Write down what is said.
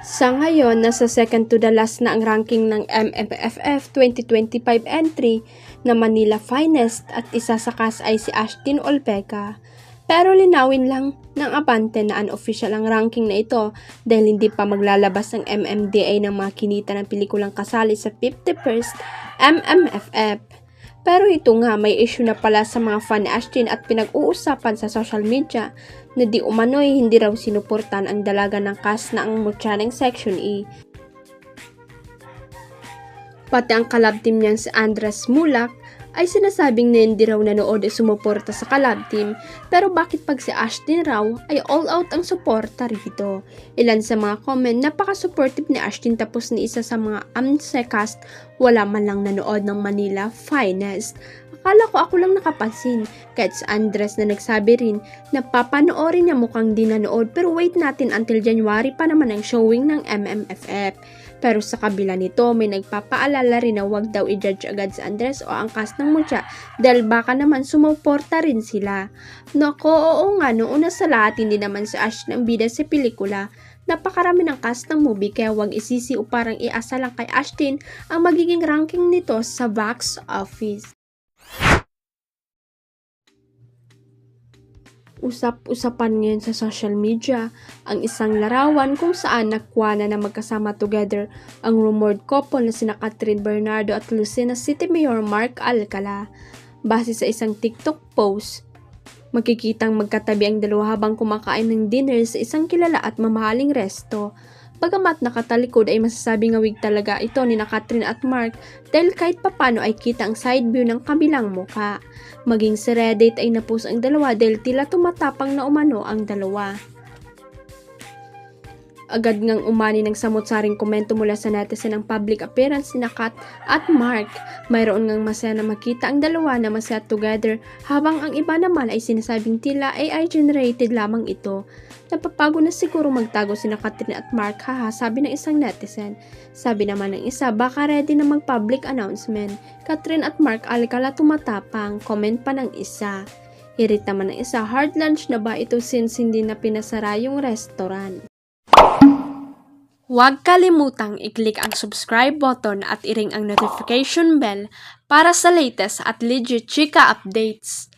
Sa ngayon, nasa second to the last na ang ranking ng MMFF 2025 entry na Manila Finest at isa sa cast ay si Ashtin Olvega. Pero linawin lang ng Abante na unofficial ang ranking na ito dahil hindi pa maglalabas ang MMDA ng mga kinita ng pelikulang kasali sa 51st MMFF. Pero ito nga, may issue na pala sa mga fan ni Ashtin at pinag-uusapan sa social media na di umano'y hindi raw sinuportan ang dalaga ng cast na ang Mutya ng Section E. Pati ang collab team niyang si Andres Mulak ay sinasabing na hindi raw nanood o sumuporta sa collab team, pero bakit pag si Ashtin raw ay all out ang suporta rito? Ilan sa mga comment, napaka-supportive ni Ashtin tapos ni isa sa mga AMSE cast wala man lang nanood ng Manila Finest. Akala ko ako lang nakapansin, kahit si Andres na nagsabi rin na papanoorin niya mukhang di nanood pero wait natin until January pa naman ang showing ng MMFF. Pero sa kabila nito, may nagpapaalala rin na wag daw i-judge agad si Andres o ang cast ng Mutya dahil baka naman sumuporta rin sila. Nako, oo nga, noong una sa lahat hindi naman si Ash ng bida sa pelikula. Napakarami ng cast ng movie kaya wag isisi o parang iasa lang kay Ashtin ang magiging ranking nito sa box office. Usap-usapan ngayon sa social media ang isang larawan kung saan nakuha na magkasama together ang rumored couple na sina Catherine Bernardo at Lucena City Mayor Mark Alcala. Base sa isang TikTok post, makikitang magkatabi ang dalawa habang kumakain ng dinner sa isang kilala at mamahaling resto. Bagamat nakatalikod ay masasabing awig talaga ito ni Catherine at Mark dahil kahit papano ay kita ang side view ng kabilang muka. Maging sa Reddit ay napost ang dalawa dahil tila tumatapang na umano ang dalawa. Agad ngang umani ng samot-saring komento mula sa netizen ang public appearance ni Kat at Mark. Mayroon ngang masaya na makita ang dalawa na masaya together habang ang iba naman ay sinasabing tila AI generated lamang ito. Napapago na siguro magtago sina Catherine at Mark, haha, sabi ng isang netizen. Sabi naman ng isa, baka ready na mag-public announcement. Catherine at Mark Alcala tumatapang, comment pa ng isa. Hirit naman ng isa, hard lunch na ba ito since hindi na pinasara yung restaurant? Huwag kalimutang i-click ang subscribe button at i-ring ang notification bell para sa latest at legit chika updates.